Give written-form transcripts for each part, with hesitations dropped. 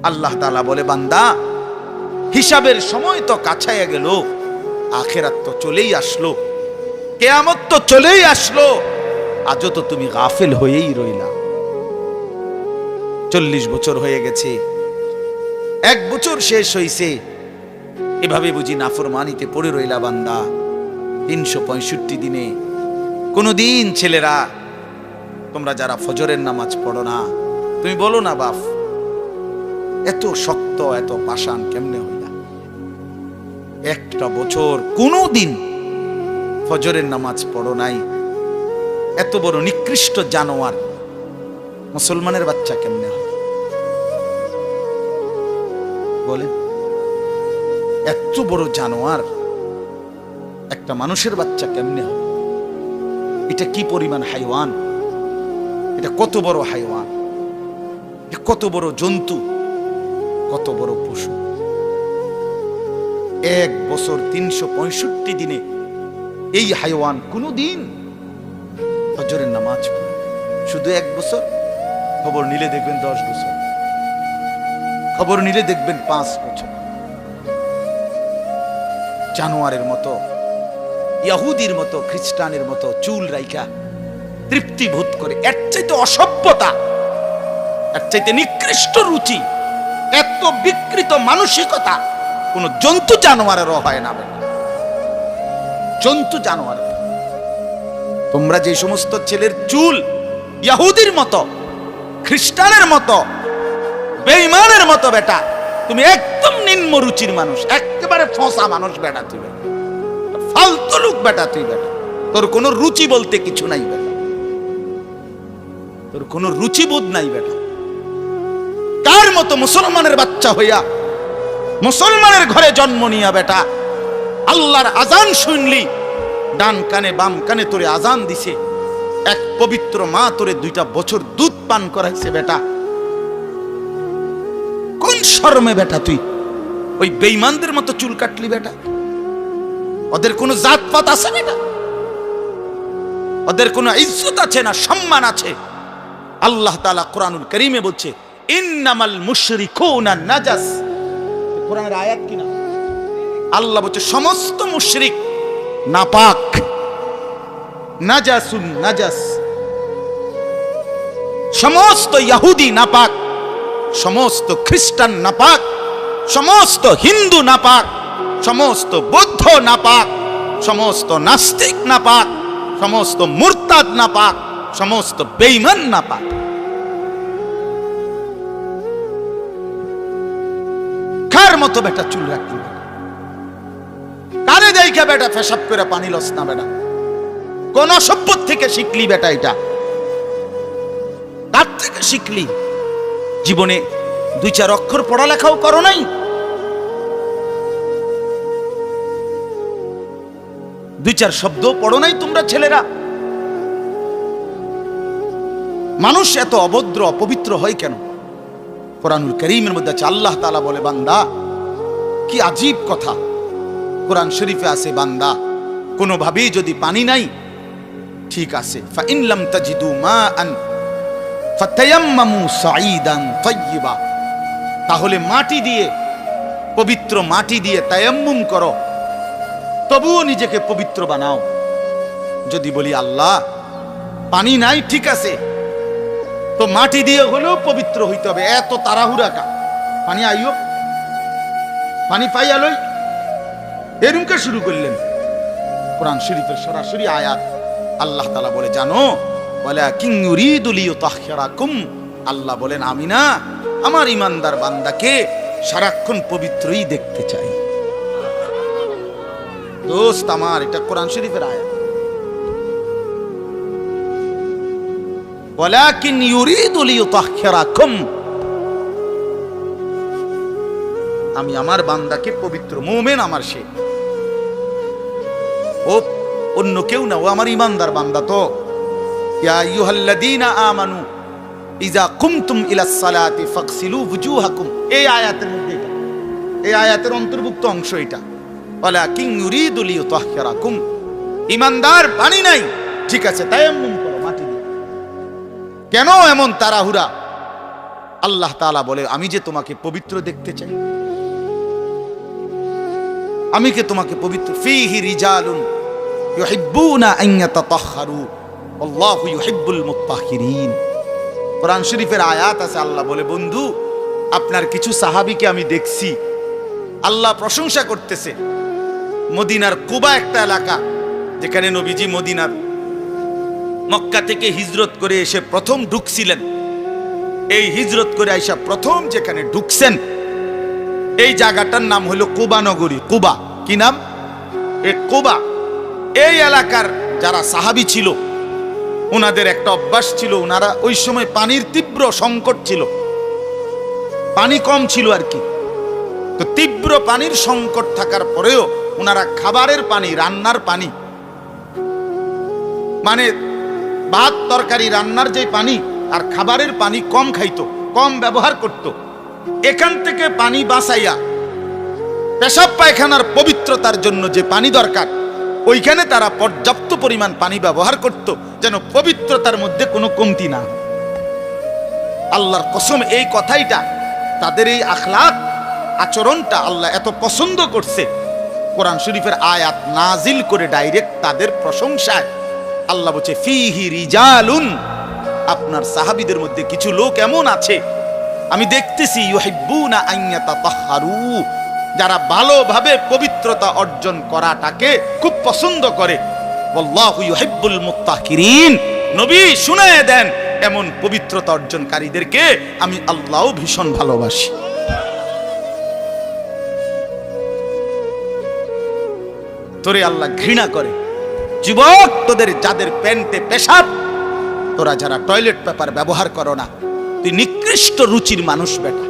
আল্লাহ তাআলা বলে, বান্দা হিসাবের সময় তো কাছাইয়া গেল, আখিরাত তো চলেই আসলো, কিয়ামত তো চলেই আসলো, আজও তো তুমি গাফিল হয়েই রইলা। 40 বছর হয়ে গেছে, 1 বছর শেষ হইছে, এভাবে বুঝি নাফরমানিতে পড়ে রইলা বান্দা। 365 দিনে কোনদিন ছেলেরা তোমরা যারা ফজরের নামাজ পড়ো না, তুমি বলো না বাপ এত শক্ত এত পাষাণ কেমনে হইলা? একটা বছর কোনদিন ফজরের নামাজ পড়ো নাই, এত বড় নিকৃষ্ট জানোয়ার মুসলমানের বাচ্চা কেমনে হয় বলে? এত বড় জানোয়ার একটা মানুষের বাচ্চা কেমনে হয়? এটা কি পরিমাণ হাইওয়ান, এটা কত বড় হাইওয়ান, কত বড় জন্তু, কত বড় পশু। 1 বছর 365 দিনে এই হাইওয়ান কোনদিন ফজরের নামাজ পড়ে? শুধু 1 বছর, খবর নিলে দেখবেন 10 বছর, খবর নিলে দেখবেন 5 বছর। জানোয়ারের মতো, ইহুদির মতো, খ্রিস্টানের মতো চুল রাইখা তৃপ্তি বোধ করে। এর চাইতে অসভ্যতা, এর চাইতে নিকৃষ্ট রুচি, এত বিকৃত মানসিকতা কোন জন্তু জানোয়ারেরও হয় না। জন্তু জানোয়ার, তোমরা যে সমস্ত ছেলের চুল ইহুদির মতো, খ্রিস্টানের মতো, বেঈমানের মতো বেটা, তুমি একদম নিম্ন রুচির মানুষ, একেবারে ফসা মানুষ বেটা, তুই ফালতু লোক বেটা, তুই বেটা, তোর কোনো রুচি বলতে কিছু নাই বেটা, তোর কোনো রুচিবোধ নাই বেটা। কার মতো মুসলমানের বাচ্চা হইয়া মুসলমানের ঘরে জন্ম নিয়া বেটা, আল্লাহর আজান শুনলি, ডান কানে বাম কানে তোরে আজান দিছে, এক পবিত্র মা তোরে 2টা বছর দুধ পান করাইছে বেটা, কোন শরমে বেটা তুই ওই বেঈমানদের মতো চুল কাটলি বেটা? ওদের কোনো জাতপাত আছে বেটা? ওদের কোনো ইজ্জত আছে না, সম্মান আছে? আল্লাহ তাআলা কোরআনুল কারীমে বলছে, ইন্নামাল মুশরিকুনা নাজাস। কোরআনের আয়াত কিনা? আল্লাহ বলছে সমস্ত মুশরিক নাপাক, নাজাসুন নাজাস। সমস্ত ইহুদি নাপাক, সমস্ত খ্রিস্টান নাপাক, সমস্ত হিন্দু নাপাক, সমস্ত বৌদ্ধ নাপাক, সমস্ত নাস্তিক নাপাক, সমস্ত মুরতাদ নাপাক, সমস্ত বেঈমান নাপাক। কার মতো বেটা চুল রাখলি? কারে দেইখা বেটা পেশাব করে পানি লস না বেটা? কোন সভ্য থেকে শিখলি বেটা? এটা কার থেকে শিখলি? জীবনে 2-4 অক্ষর পড়ালেখাও করো নাই? দুই চার শব্দ পড়ো নাই তোমরা ছেলেরা? মানুষ এত অভদ্র অপবিত্র হয় কেন? কোরআনুল কারীমের মধ্যে আছে, আল্লাহ তাআলা বলে, বান্দা কি আজীব কথা, কোরআন শরীফে আছে, বান্দা কোনোভাবেই যদি পানি নাই, ঠিক আছে, ফাইন লাম তাজিদু মাআন ফাতায়াম্মামু সাঈদান তাইয়্যিবা, তাহলে মাটি দিয়ে, পবিত্র মাটি দিয়ে তায়াম্মুম করো, তবুও নিজেকে পবিত্র বানাও। যদি বলি আল্লাহ পানি নাই, ঠিক আছে, তো মাটি দিয়ে হলেও পবিত্র হইতে হবে, এত তাড়াহুড়া কা? পানি আইও, পানি পাইয়া লই, এরকম শুরু করলেন? কোরআন শরীফের সরাসরি আয়াত, আল্লাহ তাআলা বলে, জানো, ওয়ালাকিন ইউরিদু লিইউতাহহিরাকুম, আল্লাহ বলেন আমি না আমার ইমানদার বান্দাকে সারাক্ষণ পবিত্রই দেখতে চাই। দোস্ত আমার, এটা কোরআন শরীফের আয়াত। ওয়ালাকিন ইউরিদু লিইউতাহহিরাকুম, আমি আমার বান্দাকে পবিত্র, মুমিন আমার সে, ও অন্য কেউ না, ও আমার ইমানদার বান্দা। তো ইয়া আইয়ুহাল্লাযীনা আমানু ইযা কুমতুম ইলাস সালাতি ফাগসিলু ওয়ুজুহাকুম, এই আয়াতের মধ্যে, এই আয়াতের অন্তর্ভুক্ত অংশ এটা। ওয়ালাকিন ইউরিদু লিইউতাহহিরাকুম, ইমানদার পানি নাই, ঠিক আছে, তায়াম্মুম করো মাটি দিয়ে। কেন এমন তাড়াহুড়া? আল্লাহ তাআলা বলে, আমি যে তোমাকে পবিত্র দেখতে চাই, আমি কে তোমাকে পবিত্র। ফীহি রিজালুন ইউহিব্বুনা আন ইয়াতাতাহহারু আল্লাহু ইউহিব্বুল মুত্তাহহিরিন। কোরআন শরীফের আয়াত আছে, আল্লাহ বলে, বন্ধু আপনার কিছু সাহাবীকে আমি দেখছি, আল্লাহ প্রশংসা করতেছে। মদিনার কুবা একটা এলাকা, যেখানে নবীজি মদিনার মক্কা থেকে হিজরত করে এসে প্রথম ঢুকছিলেন। এই হিজরত করে আইসা প্রথম যেখানে ঢুকছেন, এই জায়গাটার নাম হলো কুবা নগরী। কুবা কি নাম? এই কুবা। এই এলাকার যারা সাহাবী ছিল, ওনাদের একটা অভ্যাস ছিল, ওনারা ওই সময় পানির তীব্র সংকট ছিল, পানি কম ছিল আর কি। তো তীব্র পানির সংকট থাকার পরেও ওনারা খাবারের পানি, রান্নার পানি, মানে ভাত তরকারি রান্নার যে পানি আর খাবারের পানি কম খাইতো, কম ব্যবহার করত। এখান থেকে পানি বাঁচাইয়া পেশাব পায়খানার পবিত্রতার জন্য যে পানি দরকার, ওইখানে তারা পর্যাপ্ত পরিমাণ পানি ব্যবহার করত, যেন পবিত্রতার মধ্যে কোনো কমতি না। আল্লাহর কসম, এই কথাইটা, তাদের এই আখলাক আচরণটা আল্লাহ এত পছন্দ করছে, কোরআন শরীফের আয়াত নাজিল করে ডাইরেক্ট তাদের প্রশংসায়। আল্লাহ বলছে, ফীহি রিজালুন, আপনার সাহাবীদের মধ্যে কিছু লোক এমন আছে আমি দেখতেছি, ইউহিব্বুনা আন ইয়াতাতাহহারু, যারা ভালোভাবে পবিত্রতা অর্জন করাটাকে খুব পছন্দ করে। আল্লাহু ইউহিব্বুল মুত্তাহহিরিন, নবী শুনায়ে দেন, এমন পবিত্রতা অর্জনকারীদেরকে আমি আল্লাহও ভীষণ ভালোবাসি। তোরে আল্লাহ ঘৃণা করে। যুবক, তোদের যাদের প্যান্টে পেশাব, তোরা যারা টয়লেট পেপার ব্যবহার করো না, তুই নিকৃষ্ট রুচির মানুষ বেটা,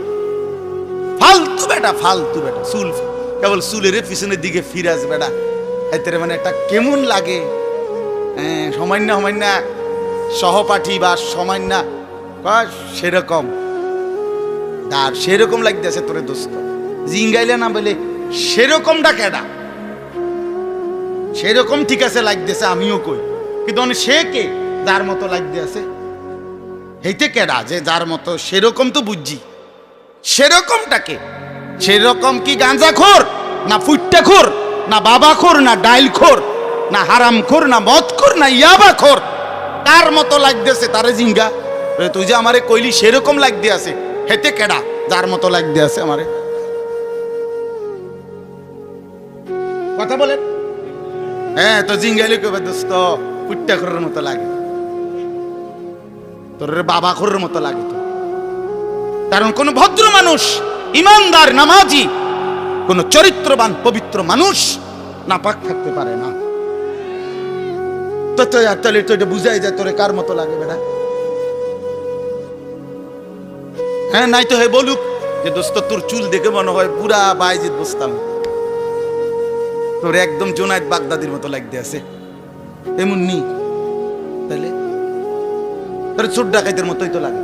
ফালতু বেটা, ফালতু বেটা। চুল কেবল চুলের পিছনের দিকে ফিরাস বেটা, এতে মানে একটা কেমন লাগে। সামান্য সামান্য সহপাঠী বা সামান্য সেরকম, আর সেরকম লাগতেছে তোরে দোস্ত, জিঙ্গাইলে না বলে সেরকমটা কেডা? সেরকম ঠিক আছে লাগতেছে, আমিও কই, কিন্তু সে কে যার মতো লাগতে আছে? হেইতে কেডা যে যার মতো? সেরকম তো বুঝছি, সেরকমটাকে। সেরকম কি গাঁজাখোর, না ফুট্টাখোর, না বাবাখোর, না ডাইলখোর, না হারামখোর, না মদখোর, না ইয়াবাখোর? কার মতো লাগতেছে তারে জিঙ্গা? তুই যে আমারে কইলি সেরকম লাগতে আছে, হেতে কেডা যার মতো লাগতে আছে আমারে? কথা বলেন। হ্যাঁ, তো জিঙ্গাইলে কবে দোস্ত ফুট্টাখোরের মতো লাগে, তোর বাবাখোরের মতো লাগে তো। কারণ কোন ভদ্র মানুষ, ইমানদার, নামাজি, কোন চরিত্রবান পবিত্র মানুষ নাপাক থাকতে পারে না। তো তাহলে তো এটা বুঝাই যায় তোরে কার মতো লাগে বেটা। হ্যাঁ, নাই তো হে বলুক যে দোস্ত তোর চুল দেখে মনে হয় পুরা বাইজিদ বসতাম, তোর একদম জোনায়েদ বাগদাদির মতো লাগতে আছে, এমন নি? তাহলে তোর চোর ডাকাইতের মতোই তো লাগে।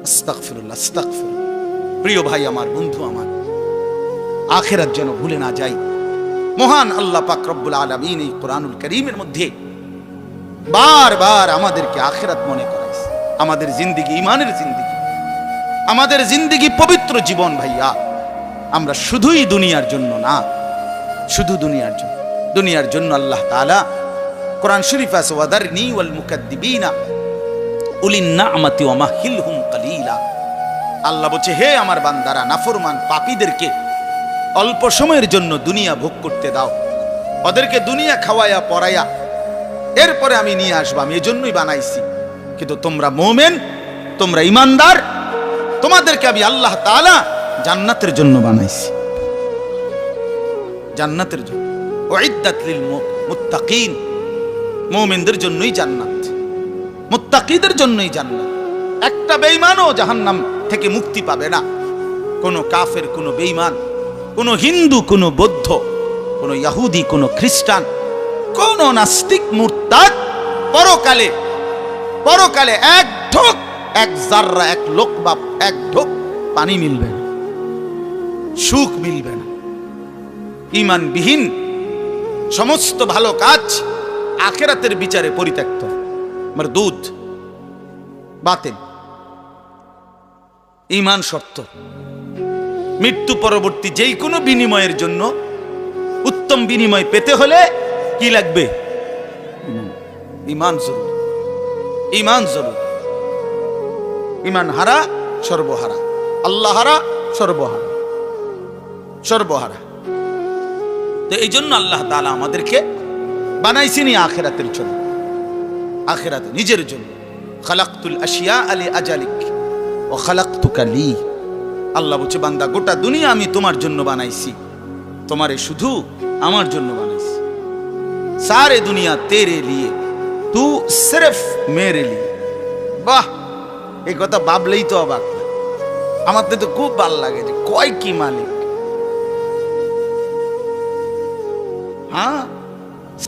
আস্তাগফিরুল্লাহ, আস্তাগফিরুল্লাহ। প্রিয় ভাই আমার, বন্ধু আমার, আখিরাত যেন ভুলে না যাই। মহান আল্লাহ পাক রব্বুল আলামিন এই কোরআনুল কারীমের মধ্যে বারবার আমাদেরকে আখিরাত মনে করাইছে। আমাদের জিন্দেগি ঈমানের জিন্দেগি, আমাদের জিন্দেগি পবিত্র জীবন ভাইয়া। আমরা শুধুই দুনিয়ার জন্য না, শুধু দুনিয়ার জন্য, দুনিয়ার জন্য আল্লাহ তাআলা কোরআন শরীফে আছে, ওয়াদারনি ওয়াল মুকাদ্দিবিনা উলিন নি'মাতি ওয়া মাহিলহুম কালিলা। আল্লাহ বলছে, হে আমার বান্দারা, নাফরমান পাপীদেরকে অল্প সময়ের জন্য দুনিয়া ভোগ করতে দাও, ওদেরকে দুনিয়া খাওয়ায়া পরায়া এরপরে আমি নিয়ে আসবো, আমি এজন্যই বানাইছি। কিন্তু তোমরা মুমিন, তোমরা ঈমানদার, তোমাদেরকে আমি আল্লাহ তাআলা জান্নাতের জন্য বানাইছি, জান্নাতের জন্য। উইদ্দাত লিল মুত্তাকিন, মুমিনদের জন্যই জান্নাত, মুত্তাকিদের জন্যই জান্নাত। একটা বেঈমানও জাহান্নাম থেকে মুক্তি পাবে না। কোনো কাফের, কোনো বেঈমান, কোনো হিন্দু, কোনো বৌদ্ধ, কোনো ইহুদি, কোনো খ্রিস্টান, কোনো নাস্তিক, মুরতাদ পরকালে, পরকালে এক ঢোক, এক জাররা, এক লোকমা, এক ঢোক পানি মিলবে না, সুখ মিলবে না। ঈমানবিহীন সমস্ত ভালো কাজ আখিরাতের বিচারে পরিত্যক্ত, মারদুদ, বাতিল। ঈমান শর্ত। মৃত্যু পরবর্তী যেই কোনো বিনিময়ের জন্য উত্তম বিনিময় পেতে হলে কি লাগবে? ঈমান জরুরি। ঈমান জরুরি। ঈমান হারা সর্বহারা, আল্লাহ হারা সর্বহারা, সর্বহারা। তো এই জন্য আল্লাহ তাআলা আমাদেরকে বানাইছেনই আখিরাতের জন্য, আখিরাতে নিজের জন্য। খালাকতুল আশিয়া আলি আজালিক ও খালাকতুকা লি। আল্লাহ বলছে, বান্দা গোটা দুনিয়া আমি তোমার জন্য বানাইছি, তোমারে শুধু আমার জন্য বানাইছি। সারে দুনিয়া তেরে লিয়ে, তু সিরফ মেরে লিয়ে। বাহ, এই কথা ভাবলেই তো অবাক। আমার তো খুব ভালো লাগে যে কয় কি মালিক। हाँ,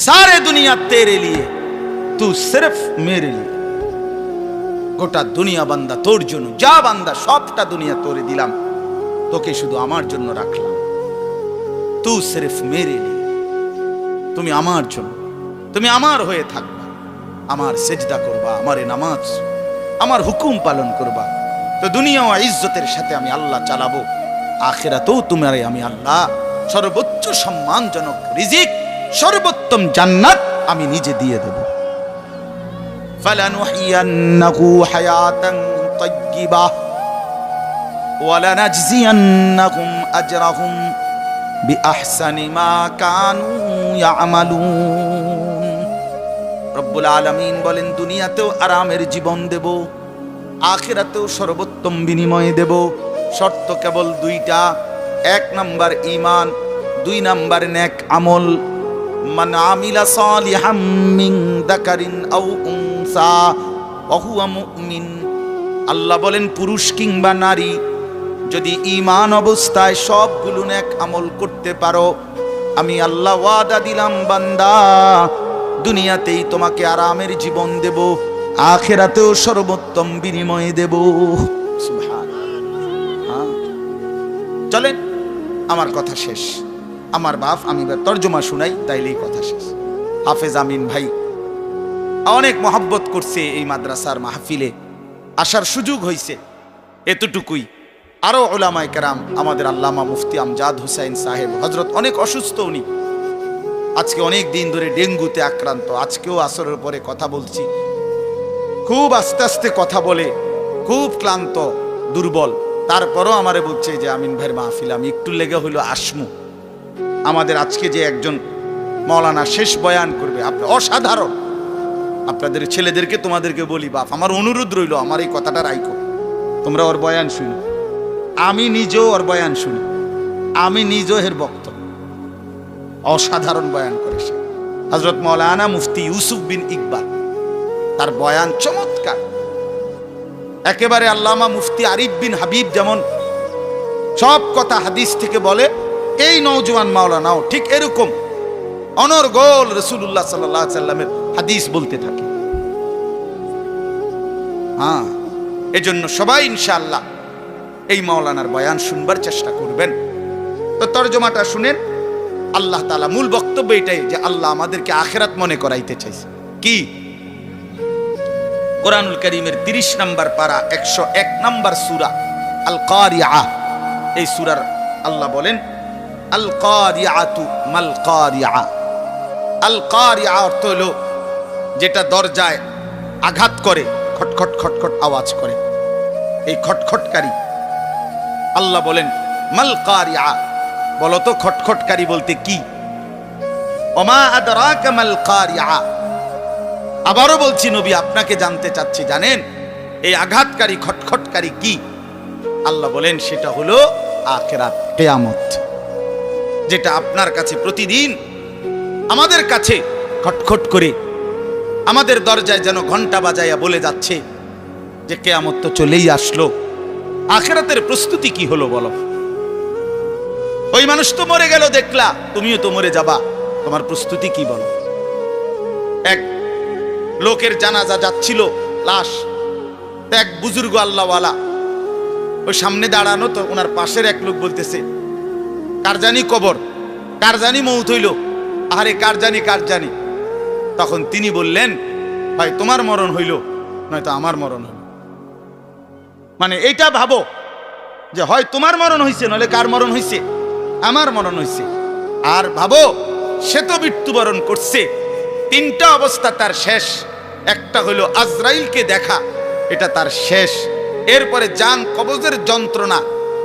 सारे दुनिया तेरे लिए, तू सिर्फ मेरे लिए। গোটা দুনিয়া বান্দা তোর জন্য, যা বান্দা সবটা দুনিয়া তোরে দিলাম, তোকে শুধু আমার জন্য রাখলাম। তু সিরফ মেরে লিয়ে, তুমি আমার জন্য, তুমি আমার হয়ে থাকবা, আমার সেজদা করবা, আমার নামাজ, আমার হুকুম পালন করবা। তো দুনিয়া ও ইজ্জতের সাথে আমি আল্লাহ চালাবো, আখিরাতেও তোমারে আমি আল্লাহ সর্বোচ্চ সম্মানজনক রিজিক, সর্বোত্তম জান্নাত আমি নিজে দিয়ে দেব। ফালানুহিয়ান্নাহু হায়াতান তাইয়্যিবাহ ওয়া লানাজজিয়ান্নাহুম আজরাহুম বিআহসানি মা কানু ইয়ামালুন। রব্বুল আলামিন বলেন, দুনিয়াতেও আরামের জীবন দেব, আখিরাতেও সর্বোত্তম বিনিময় দেব। শর্ত কেবল দুইটা, এক নাম্বার ঈমান, দুই নাম্বার নেক আমল। মান আমিলা সালিহাম মিন যাকারিন আও উনসা ওয়া হুয়া মুমিন। আল্লাহ বলেন, পুরুষ কিংবা নারী যদি ঈমান অবস্থায় সবগুলো নেক আমল করতে পারো, আমি আল্লাহ ওয়াদা দিলাম বান্দা, দুনিয়াতেই তোমাকে আরামের জীবন দেব, আখিরাতেও সর্বোত্তম বিনিময় দেব। সুবহানাল্লাহ। চলেন, আমার কথা শেষ। আমার বাপ, আমি তর্জমা শুনাই, তাইলেই কথা শেষ। হাফেজ আমিন ভাই অনেক মহব্বত করছে, এই মাদ্রাসার মাহফিলে আসার সুযোগ হয়েছে, এতটুকুই। আরো উলামায়ে কেরাম, আমাদের আল্লামা মুফতি আমজাদ হুসাইন সাহেব হযরত অনেক অসুস্থ, উনি আজকে অনেক দিন ধরে ডেঙ্গুতে আক্রান্ত। আজকেও আসরের পরে কথা বলছি, খুব আস্তে আস্তে কথা বলে, খুব ক্লান্ত, দুর্বল। তারপরও আমারে বলছে যে আমিন ভাইয়ের মাহফিল আমি একটু লেগে হইলো আসমু। আমাদের আজকে যে একজন মাওলানা শেষ বয়ান করবে, আপনি অসাধারণ। আপনাদের ছেলেদেরকে তোমাদেরকে বলি, বাপ আমার অনুরোধ রইল, আমার এই কথাটা রাইখো, তোমরা ওর বয়ান শুনি। আমি নিজেও ওর বয়ান শুনি, আমি নিজেও এর বক্ত। অসাধারণ বয়ান করে সে, হযরত মাওলানা মুফতি ইউসুফ বিন ইকবাল, তার বয়ান চমৎকার। একেবারে আল্লামা মুফতি আরিফ বিন হাবিব যেমন সব কথা হাদিস থেকে বলে, এই নওজোয়ান মাওলানাও ঠিক এরকম অনর্গল রাসূলুল্লাহ সাল্লাল্লাহু আলাইহি সাল্লামের হাদিস বলতে থাকে। হ্যাঁ, এজন্য সবাই ইনশাআল্লাহ এই মাওলানার বয়ান শুনবার চেষ্টা করবেন। তো তরজমাটা শুনেন। আল্লাহ তাআলা মূল বক্তব্য এটাই যে আল্লাহ আমাদেরকে আখিরাত মনে করাইতে চাইছে। কি? কোরআনুল কারীমের 30 নম্বর পারা 101 নম্বর সূরা আল কারিআ, এই সূরার আল্লাহ বলেন, আল কারিআতু মাল কারিআ। আল কারিআ অর্থ হলো যেটা দরজায় আঘাত করে, খটখট খটখট আওয়াজ করে, এই খটখটকারী। আল্লাহ বলেন মাল কারিআ, বলো তো খটখটকারী বলতে কি? ওমা আদরাকা মাল কারিআ। আবারও বলছি, নবী আপনাকে জানতে চাচ্ছি, জানেন এই আঘাতকারী খটখটকারী কি? আল্লাহ বলেন সেটা হলো আখিরাত, কিয়ামত, যেটা আপনার কাছে প্রতিদিন আমাদের কাছে খটখট করে আমাদের দরজায় যেন ঘন্টা বাজাইয়া বলে যাচ্ছে যে কিয়ামত তো চলেই আসলো। আখিরাতের প্রস্তুতি কি হলো বলো? ওই মানুষ তো মরে গেল দেখলা, তুমিও তো মরে যাবা, তোমার প্রস্তুতি কি বলো? এক লোকের জানাজা যাচ্ছিল, লাশ, এক বুজুর্গ আল্লাহওয়ালা ওই সামনে দাঁড়ানো, তো ওনার পাশের এক লোক বলতেছে, কার জানি কবর, কার জানি মৌত হইল, আরে কার জানি কার জানি। তখন তিনি বললেন, ভাই তোমার মরণ হইল নয়তো আমার মরণ হইল। মানে এইটা ভাবো যে হয় তোমার মরণ হয়েছে, নইলে কার মরণ হয়েছে? আমার মরণ হয়েছে। আর ভাবো, সে তো মৃত্যুবরণ করছে, তিনটা অবস্থা তার শেষ। একটা হলো আজরাইলকে দেখা, এটা তার শেষ। এরপরে জান কবজের যন্ত্রণা,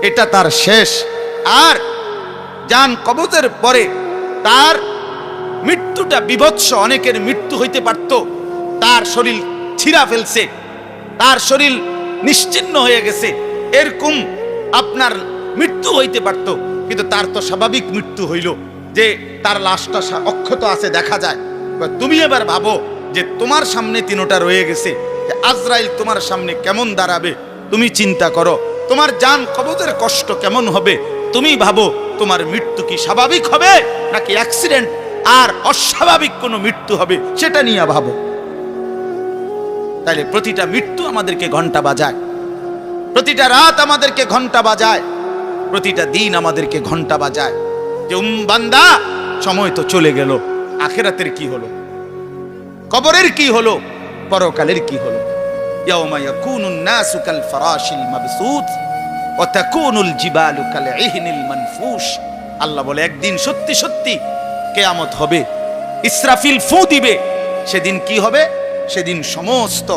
এটা তার শেষ। আর জান কবজের পরে তার মৃত্যুটা বিভৎস। অনেকের মৃত্যু হইতে পারত, তার শরীর ছিঁড়া ফেলছে, তার শরীর নিশ্চিহ্ন হয়ে গেছে, এরকম আপনার মৃত্যু হইতে পারত। কিন্তু তার তো স্বাভাবিক মৃত্যু হইল যে তার লাশটা অক্ষত আছে, দেখা যায়। তুমি এবার ভাবো যে তোমার সামনে তিনটা রয়ে গেছে, যে আজরাইল তোমার সামনে কেমন দাঁড়াবে, তুমি চিন্তা করো। তোমার জান কবজের কষ্ট কেমন হবে, তুমি ভাবো। তোমার মৃত্যু কি স্বাভাবিক হবে নাকি অ্যাক্সিডেন্ট আর অস্বাভাবিক কোনো মৃত্যু হবে, সেটা নিয়ে ভাবো। তাইলে প্রতিটা মৃত্যু আমাদেরকে ঘন্টা বাজায়, প্রতিটা রাত আমাদেরকে ঘন্টা বাজায়, প্রতিটা দিন আমাদেরকে ঘন্টা বাজায় যে বান্দা, সময় তো চলে গেল। আখিরাতের কি হলো, কবরের কি হলো, পরকালের কি হলো? ইয়াউমা ইয়াকুনুন নাসু কাল ফারাশিল মাবসুত ওয়া তাকুনুল জিবালু কাল ইহনিল মানফুশ। আল্লাহ বলে, একদিন সত্যি সত্যি কিয়ামত হবে, ইসরাফিল ফু দিবে। সেদিন কি হবে? সেদিন সমস্ত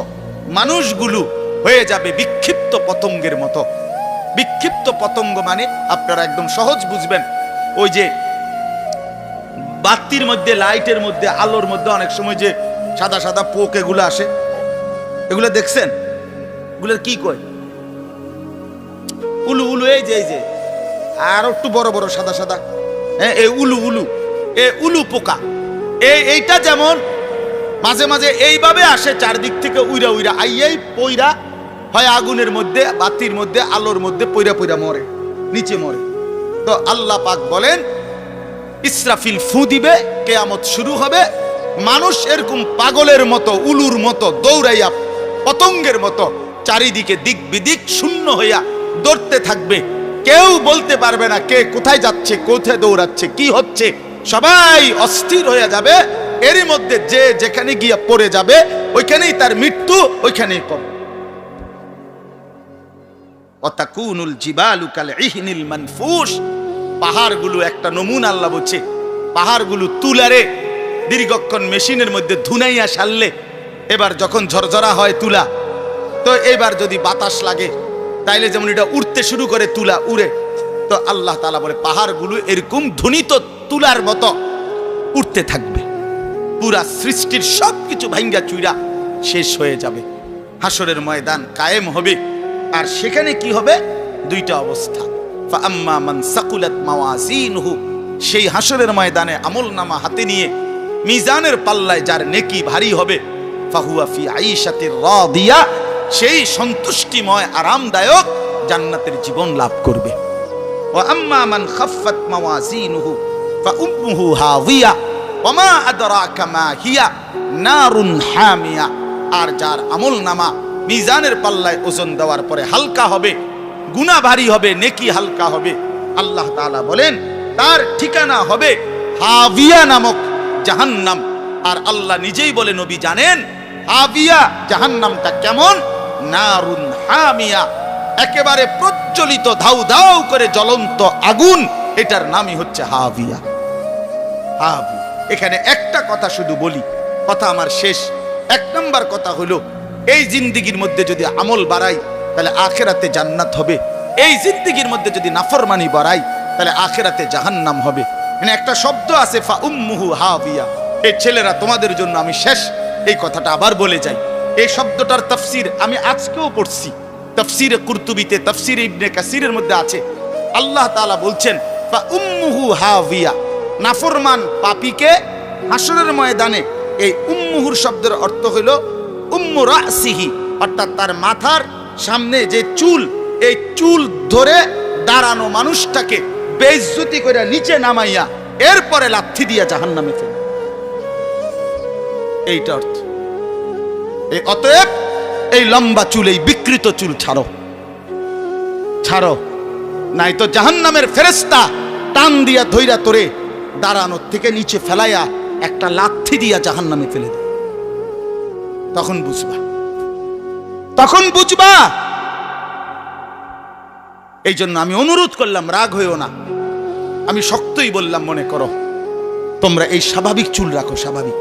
মানুষগুলো হয়ে যাবে বিক্ষিপ্ত পতঙ্গের মতো। বিক্ষিপ্ত পতঙ্গ মানে আপনারা একদম সহজ বুঝবেন, ওই যে বাতির মধ্যে, লাইটের মধ্যে, আলোর মধ্যে অনেক সময় যে সাদা সাদা পোক এগুলো আসে, এগুলো দেখছেন? এগুলোর কি কয়? উলু উলু। এই যে আর একটু বড় বড় সাদা সাদা, হ্যাঁ, এই উলু উলু, এই উলু পোকা। এইটা যেমন মাঝে মাঝে এইভাবে আসে, চারদিক থেকে উইরা উইরা আইয়াই পইরা হয় আগুনের মধ্যে, বাতির মধ্যে, আলোর মধ্যে পইরা পইরা মরে, নিচে মরে। তো আল্লাহ পাক বলেন, ইসরাফিল ফু দিবে, কিয়ামত শুরু হবে। মানুষ এরকম পাগলের মতো, উলুর মতো দৌড়াইয়া, পতঙ্গের মতো চারিদিকে দিক বিদিক শূন্য হইয়া দৌড়তে থাকবে। কেউ বলতে পারবে না কে কোথায় যাচ্ছে, কোথায় দৌড়াচ্ছে, কি হচ্ছে। সবাই অস্থির হয়ে যাবে। এরই মধ্যে যে যেখানে গিয়া পড়ে যাবে, ওইখানেই তার মৃত্যু, ওইখানেই কবর। ওয়াতাকুনুল জিবালু কাল ইহনিল মানফুশ। পাহাড়গুলো একটা নমুনা আল্লাহ বলছে, পাহাড়গুলো তুলারে দীর্ঘক্ষণ মেশিনের মধ্যে ধুনাইয়া সারলে, এবার যখন ঝরঝরা হয় তুলা, তো এবার যদি বাতাস লাগে তাইলে যেমন এটা উড়তে শুরু করে, তুলা উড়ে। তো আল্লাহ তাআলা বলে, পাহাড়গুলো এরকম ধ্বনিত তুলার মতো উঠতে থাকবে। পুরা সৃষ্টির সবকিছু ভাঙ্গা চুইরা শেষ হয়ে যাবে। হাসরের ময়দান কায়েম হবে। আর সেখানে কি হবে? দুইটা অবস্থা। ফাআম্মা মান সাকুলাত মাওয়াজিনহু, সেই হাসরের ময়দানে আমলনামা হাতে নিয়ে মিজানের পাল্লায় যার নেকি ভারী হবে, ফাহুয়া ফি আইশাতির রাদিয়া, সেই সন্তুষ্টিময় আরামদায়ক জান্নাতের জীবন লাভ করবে। ওয়া আম্মা মান খাফফাত মাওয়াজিনহু ফাউম্মুহু হাওিয়া ওয়া মা আদরাকা মা হিয়া নারুন হামিয়া। আর যার আমলনামা মিজানের পাল্লায় ওজন দেওয়ার পরে হালকা হবে, গুনাহ ভারী হবে, নেকি হালকা হবে, আল্লাহ তাআলা বলেন তার ঠিকানা হবে হাবিয়া নামক জাহান্নাম। আর আল্লাহ নিজেই বলে, নবী জানেন হাবিয়া জাহান্নামটা কেমন? নারুন হামিয়া, একেবারে প্রজ্বলিত ধাউ ধাউ করে জ্বলন্ত আগুন, এটার নামই হচ্ছে হাবিয়া। হাবিয়া। এখানে একটা কথা শুধু বলি, কথা আমার শেষ। এক নম্বর কথা হলো, এই জিন্দিগির মধ্যে যদি আমল বাড়াই তাহলে আখেরাতে জান্নাত হবে। এই জিন্দিগির মধ্যে যদি নাফরমানি বাড়াই তাহলে আখেরাতে জাহান্নাম হবে। মানে একটা শব্দ আছে, ফাউম্মুহু হাবিয়া। এই ছেলেরা, তোমাদের জন্য আমি শেষ এই কথাটা আবার বলে যাই। এই শব্দটার তাফসীর আমি আজকেও পড়ছি, তাফসীরে কুরতুবিতে, তাফসীরে ইবনে কাসিরের মধ্যে আছে। আল্লাহ তাআলা বলছেন, ফাউম্মুহু হাবিয়া, নাফরমান পাপীকে হাসরের ময়দানে, এই উম্মুহুর শব্দের অর্থ হলো উম্মু রাসিহি, অর্থাৎ তার মাথার সামনে যে চুল, এই চুল ধরে দাঁড়ানো মানুষটাকে বেইজ্জতি করে নিচে নামাইয়া এরপরে লাথি দিয়া জাহান্নামে ফেলে। এইটা অর্থ। এই অতএব এই লম্বা চুল, এই বিকৃত চুল ছাড়ো, ছাড়ো, নাই তো জাহান্নামের ফেরেশতা টান দিয়া ধইরা তোরে দাঁড়ানোর থেকে নিচে ফেলাইয়া একটা লাথি দিয়া জাহান্নামে ফেলে দে। তখন বুঝবা, তখন বুঝবা এই জন্য আমি অনুরোধ করলাম, রাগ হইও না, আমি শক্তই বললাম, মনে করো তোমরা এই স্বাভাবিক চুল রাখো, স্বাভাবিক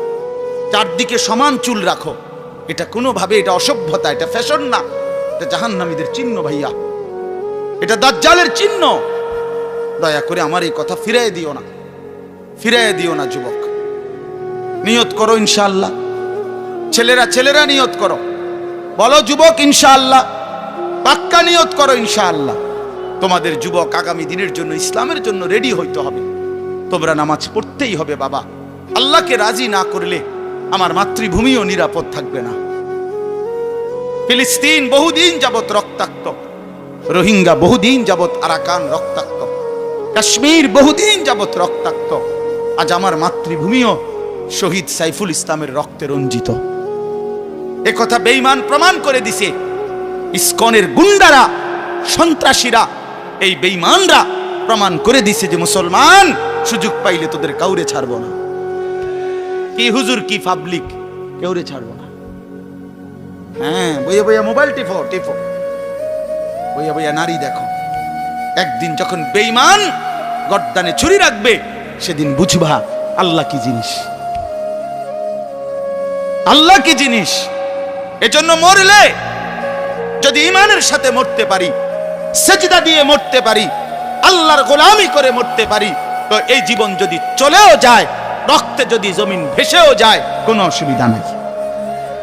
চারদিকে সমান চুল রাখো। এটা কোনোভাবে এটা অসভ্যতা, এটা ফ্যাশন না, এটা জাহান্নামীদের চিহ্ন ভাইয়া, এটা দাজ্জালের চিহ্ন। দয়া করে আমার এই কথা ফিরাই দিও না, ফিরাই দিও না যুবক। নিয়ত করো ইনশাআল্লাহ, ছেলেরা নিয়ত করো, বলো যুবক ইনশাআল্লাহ, পাক্কা নিয়ত করো ইনশাআল্লাহ। তোমাদের যুবক আগামী দিনের জন্য, ইসলামের জন্য রেডি হইতে হবে। তোমরা নামাজ পড়তেই হবে বাবা। আল্লাহকে রাজি না করলে আমার মাতৃভূমিও নিরাপদ থাকবে না। ফিলিস্তিন বহুদিন যাবত রক্তাক্ত, রোহিঙ্গা বহুদিন যাবত আরাকান রক্তাক্ত, কাশ্মীর বহুদিন যাবত রক্তাক্ত। আজ আমার মাতৃভূমিও শহীদ সাইফুল ইসলামের রক্তে রঞ্জিত। এ কথা বেঈমান প্রমাণ করে দিছে। ইসকনের গুন্ডারা, সন্ত্রাসীরা, এই বেঈমানরা প্রমাণ করে দিছে যে মুসলমান সুযোগ পাইলে তোদের কাউরে ছাড়বো না। কি হুজুর, কি পাবলিক, কাউরে ছাড়বো না। হ্যাঁ, বইয়া বইয়া মোবাইল টিপো, বইয়া বইয়া নারী দেখো। একদিন যখন বেঈমান গর্দানে ছুরি রাখবে, সেদিন বুঝবা আল্লাহ কি জিনিস, আল্লাহ কি জিনিস। এজন্য মরলে যদি ঈমানের সাথে মরতে পারি, সেজদা দিয়ে মরতে পারি, আল্লাহর গোলামি করে মরতে পারি, তো এই জীবন যদি চলেও যায়, রক্তে যদি জমিন ভেসেও যায়, কোনো অসুবিধা নাই।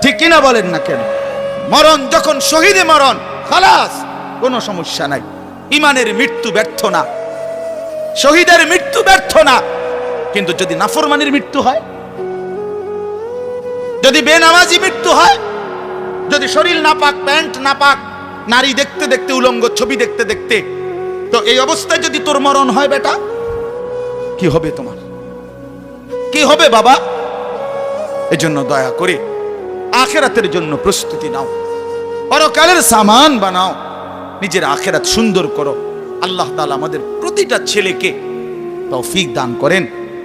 ঠিক কিনা বলেন না কেন? মরণ যখন শহীদে মরণ, খালাস, কোনো সমস্যা নাই। ঈমানের মৃত্যু ব্যর্থ না, শহীদের মৃত্যু ব্যর্থ না। কিন্তু যদি নাফরমানির মৃত্যু হয়, যদি বেনামাজি মৃত্যু হয়, যদি শরীর নাপাক, প্যান্ট নাপাক, নারী দেখতে দেখতে, উলঙ্গ ছবি দেখতে দেখতে, তো এই অবস্থায় যদি তোর মরণ হয় বেটা, কি হবে তোমার? কি হবে বাবা? এজন্য দয়া করে আখিরাতের জন্য প্রস্তুতি নাও, পরকালের সামান বানাও, নিজের আখিরাত সুন্দর করো। আল্লাহ তাআলা আমাদের প্রতিটা ছেলেকে তৌফিক দান করেন।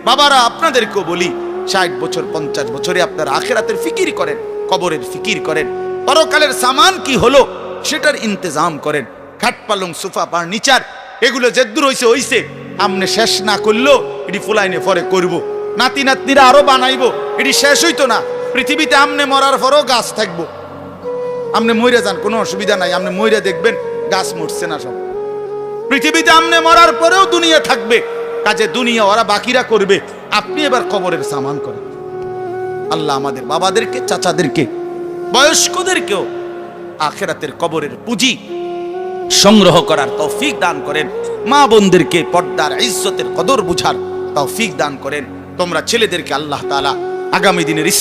বাবারা, আপনাদেরকেও বলি, 60 বছর 50 বছরে আপনারা আখিরাতের ফিকির করেন, কবরের ফিকির করেন, পরকালের সামান কি হলো সেটার ইন্তজাম করেন। খাট পালং, সোফা, ফার্নিচার, এগুলো যেদূর হইছে, আমনে শেষ না করলো এটি ফুলাইনে পরে করব, নাতি নাতনিরা আরো বানাইবো, এটি শেষ হইতো না। পৃথিবীতে আমনে মরার পরও গাছ থাকবো। আমনে মইরা যান, কোনো অসুবিধা নাই, আমনে মইরা দেখবেন গাছ মরছে না সব। পৃথিবীতে আমনে মরার পরেও দুনিয়া থাকবে, কাজে দুনিয়া ওরা বাকিরা করবে, আপনি এবার কবরের সামান করেন। আল্লাহ আমাদের বাবাদেরকে, চাচাদেরকে, বয়স্কদেরকেও আখিরাতের কবরের পুঁজি সংগ্রহ করার তৌফিক দান করেন। মা বোনদেরকে পর্দার ইজ্জতের কদর বুঝার তৌফিক দান করেন। তোমরা ছেলেদেরকে আল্লাহ তাআলা আগামী দিনের